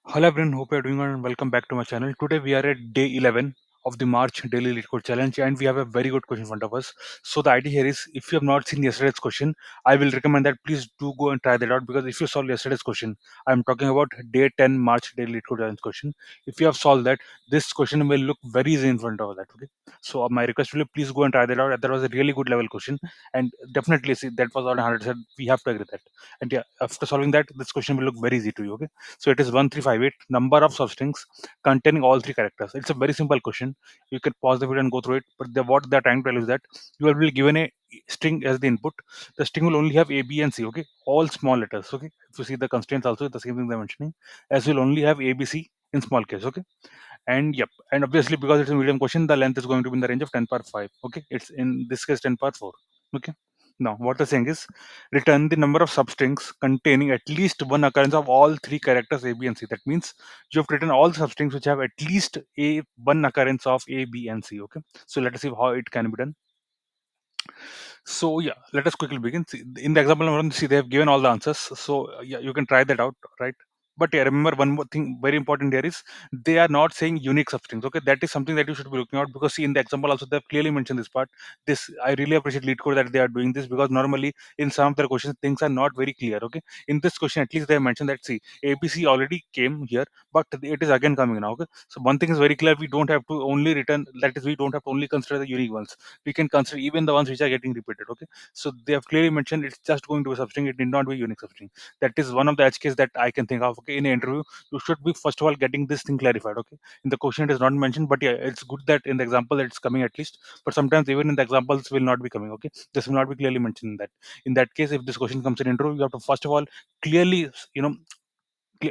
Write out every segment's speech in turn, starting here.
Hello everyone, hope you're doing well and welcome back to my channel. Today we are at day 11 of the March daily LeetCode challenge and we have a very good question in front of us. So the idea here is if you have not seen yesterday's question, I will recommend that please do go and try that out because if you solve yesterday's question, I'm talking about day 10 March daily LeetCode challenge question. If you have solved that, this question will look very easy in front of that. Okay. So my request will be please go and try that out. That was a really good level question and definitely see that was on 100. We have to agree that. And yeah, after solving that, this question will look very easy to you. Okay. So it is 1358 number of substrings containing all three characters. It's a very simple question. You can pause the video and go through it. But what they're trying to tell is that you will be given a string as the input. The string will only have A, B, and C. Okay, all small letters. Okay, if you see the constraints also the same thing they're mentioning. As will only have A, B, C in small case. Okay, and yep, and obviously because it's a medium question, the length is going to be in the range of 10 power 5. Okay, it's in this case 10 power 4. Okay, now what they're saying is return the number of substrings containing at least one occurrence of all three characters A, B, and C. That means you have to return all the substrings which have at least a one occurrence of A, B, and C. Okay, so let us see how it can be done. So yeah, let us quickly begin. See, in the example number one, see they have given all the answers. So yeah, you can try that out, right? But yeah, remember one more thing very important here is they are not saying unique substrings. Okay, that is something that you should be looking out because see in the example also they have clearly mentioned this part. This I really appreciate LeetCode that they are doing this because normally in some of their questions things are not very clear. Okay, in this question at least they have mentioned that see ABC already came here, but it is again coming now. Okay, so one thing is very clear: we don't have to only return that is we don't have to only consider the unique ones, we can consider even the ones which are getting repeated. Okay, so they have clearly mentioned it's just going to be a substring, it need not be a unique substring. That is one of the edge case that I can think of. Okay, in an interview you should be first of all getting this thing clarified. Okay, in the question it is not mentioned, but yeah, it's good that in the example it's coming at least, but sometimes even in the examples will not be coming. Okay, this will not be clearly mentioned in that case. If this question comes in interview, you have to first of all clearly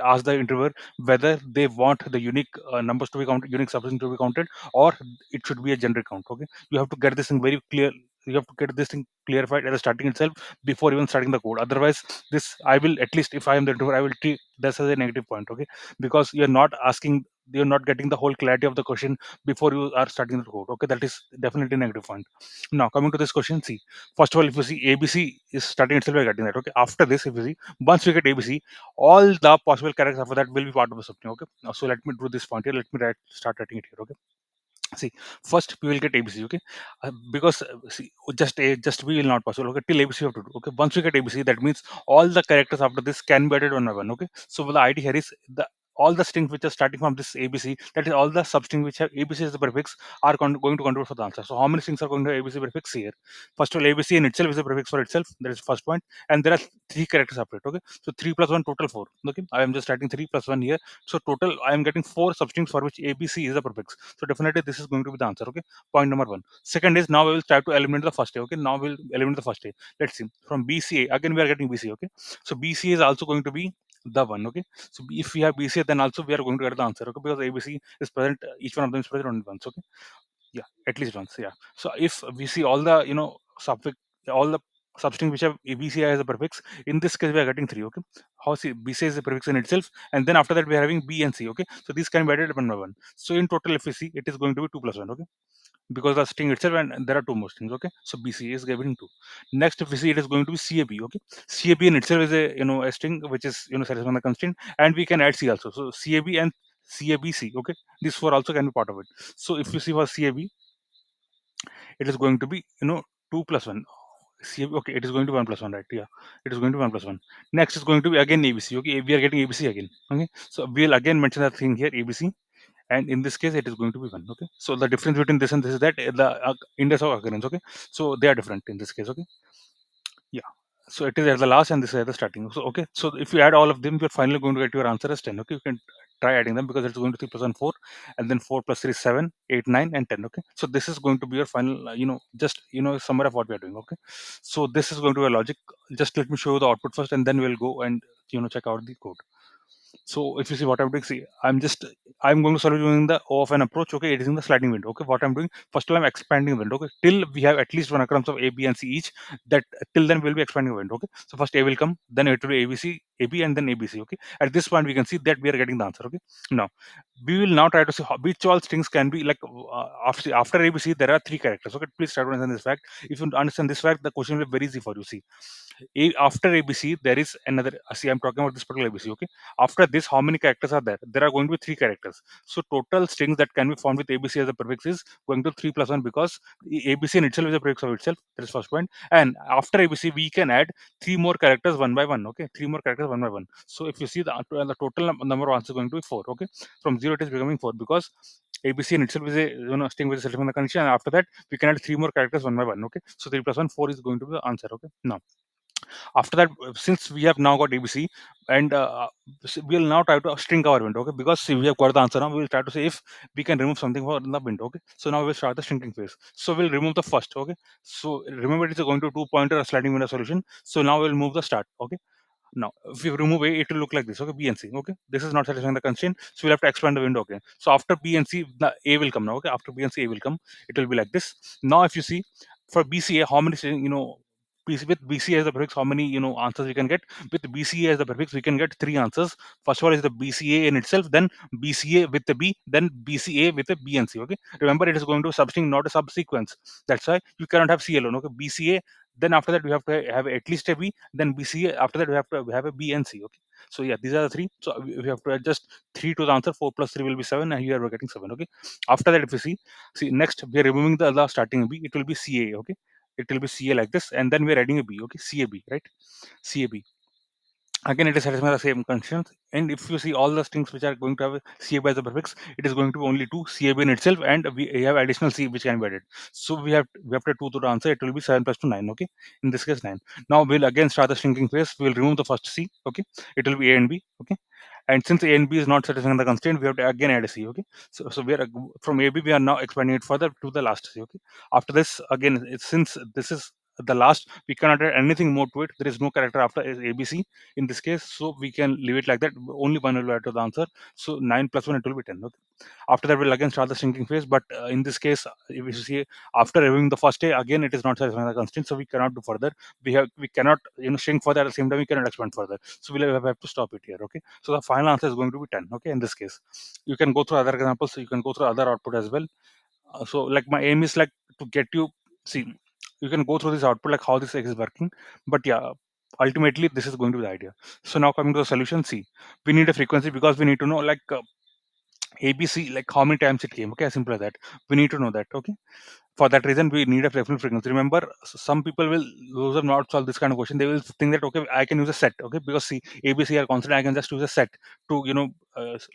ask the interviewer whether they want the unique numbers to be counted, unique substring to be counted, or it should be a generic count. Okay, you have to get this thing very clear. You have to get this thing clarified at the starting itself before even starting the code. Otherwise, this I will at least if I am the interviewer, I will treat this as a negative point. Okay, because you're not asking, you're not getting the whole clarity of the question before you are starting the code. Okay, that is definitely a negative point. Now coming to this question, see, first of all, if you see ABC is starting itself by getting that. Okay, after this, if you see once we get ABC, all the possible characters after that will be part of the substring. Okay, now so let me do this point here, let me start writing it here. Okay, see, first we will get ABC. Okay, because see, just B will not possible. Okay, till ABC we have to do. Okay, once we get ABC, that means all the characters after this can be added one by one. Okay, so the idea here is the all the strings which are starting from this ABC, that is all the substrings which have ABC as the prefix, are going to contribute for the answer. So how many strings are going to have ABC prefix here? First of all, ABC in itself is a prefix for itself. That is first point, and there are three characters after it. Okay, so 3 plus 1 total 4. Okay, I am just writing 3 plus 1 here. So total I am getting 4 substrings for which ABC is a prefix. So definitely this is going to be the answer. Okay, point number one. Second is now we will try to eliminate the first A. Okay, now we'll eliminate the first A. Let's see, from BCA again we are getting BC. Okay, so BC is also going to be the one. Okay, so if we have BCA, then also we are going to get the answer. Okay, because ABC is present, each one of them is present only once. Okay, yeah, at least once. Yeah, so if we see all the suffix, all the substring which have BCI as a prefix, in this case we are getting 3. Okay, how see BCI is a prefix in itself, and then after that we are having B and C. Okay, so these can be added one by one. So in total if we see, it is going to be 2 plus 1. Okay, because the string itself, and there are two more strings. Okay, so BCA is given 2. Next if we see, it is going to be CAB. Okay, CAB in itself is a a string which is satisfying the constraint, and we can add C also. So CAB and CABC. Okay, these four also can be part of it. So if you see for CAB, it is going to be 2 plus 1. Okay, it is going to be 1 plus 1, right? Yeah, it is going to be 1 plus 1. Next is going to be again ABC. Okay, we are getting ABC again. Okay, so we'll again mention that thing here, ABC, and in this case it is going to be 1. Okay, so the difference between this and this is that the index of occurrence. Okay, so they are different in this case. Okay, yeah, so it is at the last and this is at the starting. So okay, so if you add all of them, you're finally going to get your answer as 10. Okay, you can try adding them because it's going to 3 plus 1 4, and then 4 plus 3 is 7, 8 9 and 10. Okay, so this is going to be your final just summary of what we are doing. Okay, so this is going to be a logic. Just let me show you the output first, and then we'll go and check out the code. So if you see what I'm doing, see, I'm going to solve it using the O of an approach. Okay, it is in the sliding window. Okay, what I'm doing, first of all, I'm expanding the window. Okay, till we have at least one occurrence of A, B, and C each. That till then we'll be expanding the window. Okay, so first A will come, then it will be ABC, AB and then ABC. Okay, at this point we can see that we are getting the answer. Okay, now we will now try to see which all strings can be like after ABC there are three characters. Okay, please try to understand this fact. If you understand this fact, the question will be very easy for you. See, after ABC there is another. See, I'm talking about this particular ABC. Okay, after this, how many characters are there? There are going to be three characters. So total strings that can be formed with ABC as a prefix is going to 3 plus 1, because ABC in itself is a prefix of itself. That is first point. And after ABC we can add three more characters one by one. Okay, three more characters one by one. So if you see the total number of answers is going to be 4. Okay, from 0 it is becoming 4, because ABC in itself is a string with a settlement condition, and after that we can add three more characters one by one. Okay, so 3 plus 1 4 is going to be the answer. Okay, now after that, since we have now got ABC, and we'll now try to shrink our window. Okay, because see, we have got the answer now, we will try to see if we can remove something from the window. Okay, so now we'll start the shrinking phase. So we'll remove the first. Okay, so remember it's going to 2 pointer sliding window solution. So now we'll move the start. Okay, now if you remove A, it will look like this. Okay, B and C. Okay, this is not satisfying the constraint, so we'll have to expand the window. Okay, so after B and C, the A will come now. Okay, after B and C, A will come. It will be like this. Now if you see, for BCA, how many with BCA as the prefix, how many answers we can get? With BCA as the prefix, we can get three answers. First of all is the BCA in itself, then BCA with the B, then BCA with the B and C. Okay, remember it is going to substring, not a subsequence. That's why you cannot have C alone. Okay, BCA, then after that we have to have at least a B, then BCA, after that we have to have a B and C. Okay, so yeah, these are the three. So we have to adjust 3 to the answer. 4 plus 3 will be 7, and here we're getting 7. Okay, after that if you see next we are removing the starting B, it will be CA. Okay, it will be CA like this, and then we are adding a B. Okay, CAB, right? CAB. Again, it is satisfying the same conditions. And if you see all the strings which are going to have CAB as a prefix, it is going to be only two CAB in itself, and we have additional C which can be added. So we have to 2 to the answer. It will be 7 plus 2 9. Okay, in this case 9. Now we'll again start the shrinking phase. We will remove the first C. Okay, it will be A and B. Okay, and since A and B is not satisfying the constraint, we have to again add a C. Okay, so we are from AB we are now expanding it further to the last C. Okay, after this again, since this is the last, we cannot add anything more to it. There is no character after ABC in this case, so we can leave it like that. Only one will add to the answer. So 9 plus 1, it will be 10. Okay, after that we'll again start the shrinking phase, but in this case, if you see, after reviewing the first A, again it is not satisfying the constraint, so we cannot do further. We cannot shrink further. At the same time we cannot expand further, so we'll have to stop it here. Okay, so the final answer is going to be 10. Okay, in this case you can go through other examples, so you can go through other output as well. So like my aim is like to get you, see, you can go through this output like how this is working, but yeah, ultimately this is going to be the idea. So now coming to the solution, see, we need a frequency because we need to know like ABC, like how many times it came. Okay, as simple as that. We need to know that. Okay, for that reason we need a preference frequency. Remember, some people will, those have not solved this kind of question, they will think that okay, I can use a set. Okay, because see, ABC are constant, I can just use a set to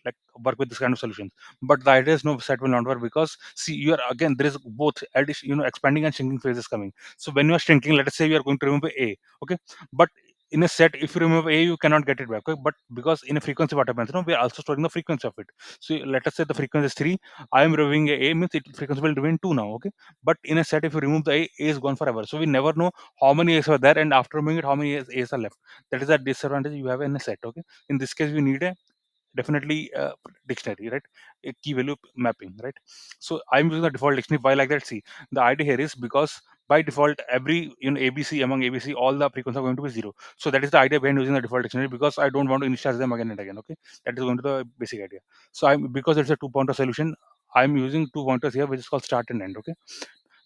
like work with this kind of solutions. But the idea is no, set will not work, because see, you are again, there is both addition, expanding and shrinking phases coming. So when you are shrinking, let us say we are going to remove A. Okay, but in a set, if you remove A, you cannot get it back. Okay, but because in a frequency, what happens, we are also storing the frequency of it. So let us say the frequency is 3, I am removing A, means it frequency will remain 2 now. Okay, but in a set, if you remove the A is gone forever. So we never know how many A's are there, and after removing it, how many A's are left. That is a disadvantage you have in a set. Okay, in this case, we need a definitely dictionary, right? A key value mapping, right? So I'm using the default dictionary. Why like that? See, the idea here is because by default, every ABC, among ABC, all the frequencies are going to be 0. So that is the idea behind using the default dictionary, because I don't want to initialize them again and again. Okay, that is going to the basic idea. So I'm, because it's a 2 pointer solution, I'm using 2 pointers here, which is called start and end. Okay,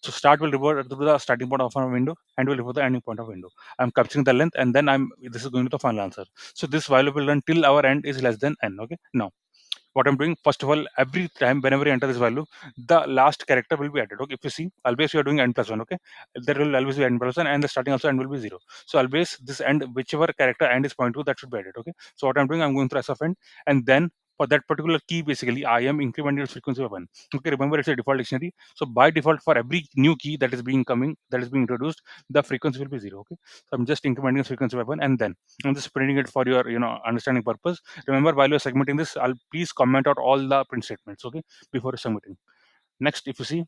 so start will revert to the starting point of a window, and will revert the ending point of window. I'm capturing the length, and then this is going to the final answer. So this while will run till our end is less than n. Okay. Now what I'm doing, first of all, every time whenever you enter this value, the last character will be added. Okay. If you see, always you are doing n plus 1. Okay. There will always be n plus 1, and the starting also n will be 0. So always this end, whichever character end is point to, that should be added. Okay. So what I'm doing, I'm going through s of n, and then for that particular key, basically, I am incrementing its frequency of 1. Okay. Remember, it's a default dictionary. So by default, for every new key that is being coming, that is being introduced, the frequency will be 0. Okay. So I'm just incrementing the frequency by 1, and then I'm just printing it for your understanding purpose. Remember, while you're segmenting this, I'll please comment out all the print statements, okay, before submitting. Next, if you see,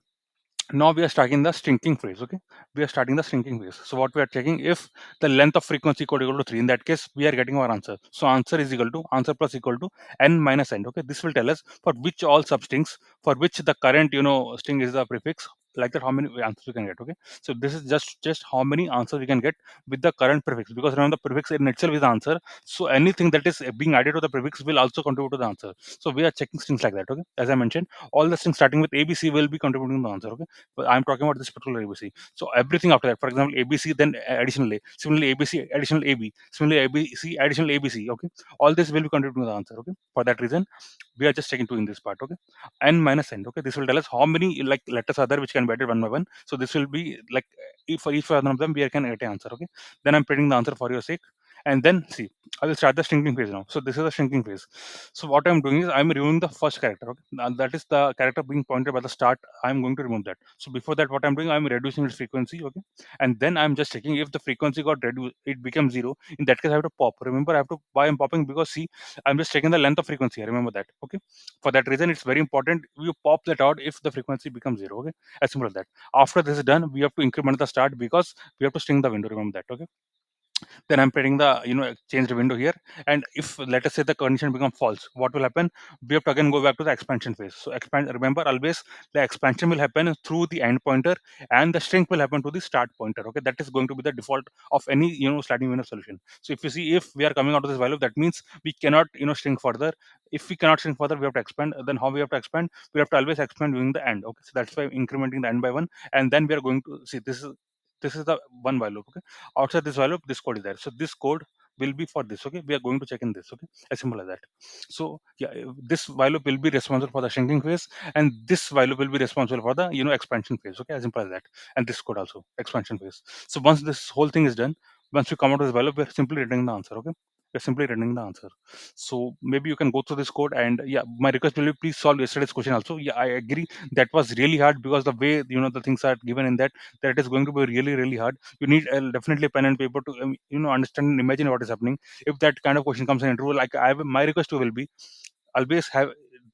now we are starting the shrinking phase. Okay, we are starting the shrinking phase. So what we are checking, if the length of frequency code equal to 3, in that case we are getting our answer. So answer is equal to, answer plus equal to n minus n. Okay, this will tell us for which all substrings for which the current string is the prefix, like that how many answers you can get. Okay, so this is just how many answers you can get with the current prefix, because remember the prefix in itself is the answer. So anything that is being added to the prefix will also contribute to the answer. So we are checking strings like that. Okay, as I mentioned, all the strings starting with ABC will be contributing to the answer. Okay, but I'm talking about this particular ABC. So everything after that, for example, ABC, then additional A, similarly ABC, additional AB, similarly ABC, additional ABC. Okay, all this will be contributing to the answer. Okay, for that reason, we are just checking doing this part. Okay, n minus n. Okay, this will tell us how many like letters are there which can be added one by one. So this will be like if for each one of them we can get an answer. Okay, then I'm printing the answer for your sake, and then see, I will start the shrinking phase now. So this is the shrinking phase. So what I'm doing is I'm removing the first character. Okay, now that is the character being pointed by the start. I'm going to remove that. So before that, what I'm doing, I'm reducing its frequency. Okay, and then I'm just checking if the frequency got reduced, it becomes zero. In that case, I have to pop. Remember, I have to why I'm popping, because see, I'm just checking the length of frequency. Remember that. Okay, for that reason, it's very important you pop that out if the frequency becomes zero. Okay, as simple as that. After this is done, we have to increment the start because we have to string the window. Remember that. Okay, then I'm putting the change the window here, and if let us say the condition become false, what will happen? We have to again go back to the expansion phase. So expand, remember always the expansion will happen through the end pointer, and the shrink will happen to the start pointer. Okay, that is going to be the default of any sliding window solution. So if you see, if we are coming out of this value, that means we cannot shrink further. If we cannot shrink further, we have to expand. Then how we have to expand? We have to always expand during the end. Okay, so that's why incrementing the end by one, and then we are going to see, this is the one value. Okay, outside this value, this code is there. So this code will be for this. Okay, we are going to check in this. Okay, as simple as that. So yeah, this value will be responsible for the shrinking phase, and this value will be responsible for the expansion phase. Okay, as simple as that. And this code also expansion phase. So once this whole thing is done, once we come out of this value, we're simply returning the answer. Okay, we're simply returning the answer. So maybe you can go through this code, and yeah, my request will be please solve yesterday's question also. Yeah, I agree that was really hard, because the way the things are given in that it is going to be really really hard. You need definitely pen and paper to understand and imagine what is happening. If that kind of question comes in interview, like my request to will be always have,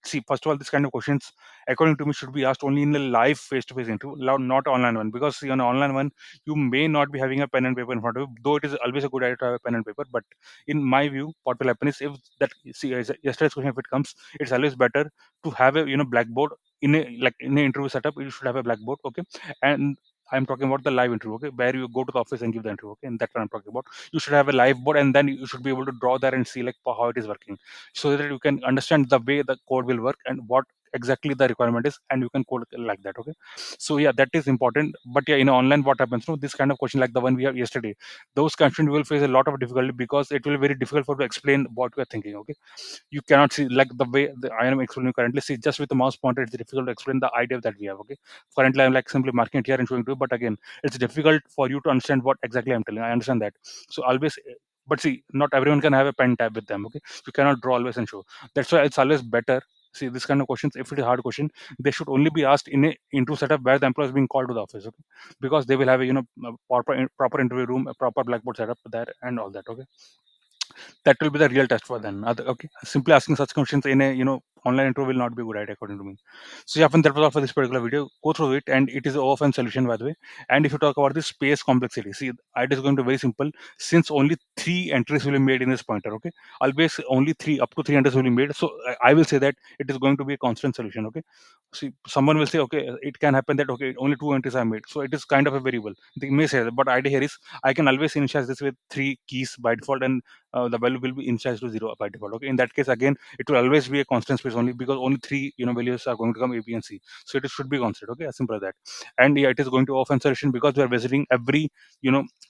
see, first of all, this kind of questions according to me should be asked only in a live face-to-face interview, not online one, because see, on online one you may not be having a pen and paper in front of you, though it is always a good idea to have a pen and paper. But in my view, what will happen is, if that, see, as yesterday's question, if it comes, it's always better to have a blackboard in a, like in an interview setup. You should have a blackboard. Okay, and I'm talking about the live interview. Okay, where you go to the office and give the interview. Okay, and that's what I'm talking about. You should have a live board, and then you should be able to draw there and see like how it is working, so that you can understand the way the code will work and what exactly the requirement is, and you can code it like that. Okay, so yeah, that is important. But yeah, in online, what happens, this kind of question like the one we have yesterday, those questions will face a lot of difficulty, because it will be very difficult for you to explain what we are thinking. Okay, you cannot see like the way I am explaining currently. See, just with the mouse pointer, it's difficult to explain the idea that we have. Okay, currently I'm like simply marking it here and showing to you, but again, it's difficult for you to understand what exactly I'm telling. I understand that. So always, but see, not everyone can have a pen tab with them. Okay, you cannot draw always and show. That's why it's always better. See, this kind of questions, if it is hard question, they should only be asked in a interview setup where the employee is being called to the office. Okay, because they will have a proper interview room, a proper blackboard setup there, and all that. Okay, that will be the real test for them. Okay, simply asking such questions in a online interview will not be a good idea according to me. So yeah, friend, that was all for this particular video. Go through it, and it is a often solution, by the way. And if you talk about the space complexity, see, it is going to be very simple, since only three entries will be made in this pointer. Okay, always only three, up to three entries will be made. So I will say that it is going to be a constant solution. Okay, see, someone will say, okay, it can happen that okay, only two entries are made, so it is kind of a variable. They may say that, but idea here is I can always initialize this with three keys by default, and the value will be initialized to zero by default. Okay, in that case, again, it will always be a constant space only, because only three values are going to come, A, B, and C. So it should be constant. Okay, as simple as that. And yeah, it is going to often solution, because we are visiting every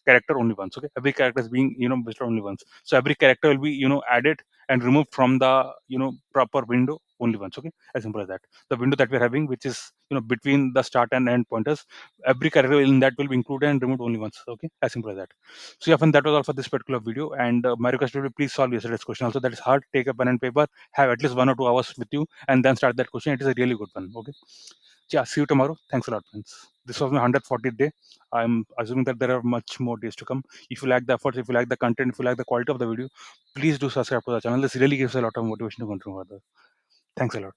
character only once. Okay, every character is being visited only once. So every character will be added and removed from the proper window only once. Okay, as simple as that. The window that we're having, which is between the start and end pointers, every character in that will be included and removed only once. Okay, as simple as that. So yeah, friend, that was all for this particular video. And my request will be, please solve yesterday's question. Also, that is hard. Take a pen and paper, have at least 1 or 2 hours with you, and then start that question. It is a really good one. Okay. Yeah. See you tomorrow. Thanks a lot, friends. This was my 140th day. I'm assuming that there are much more days to come. If you like the efforts, if you like the content, if you like the quality of the video, please do subscribe to the channel. This really gives a lot of motivation to continue further. Thanks a lot.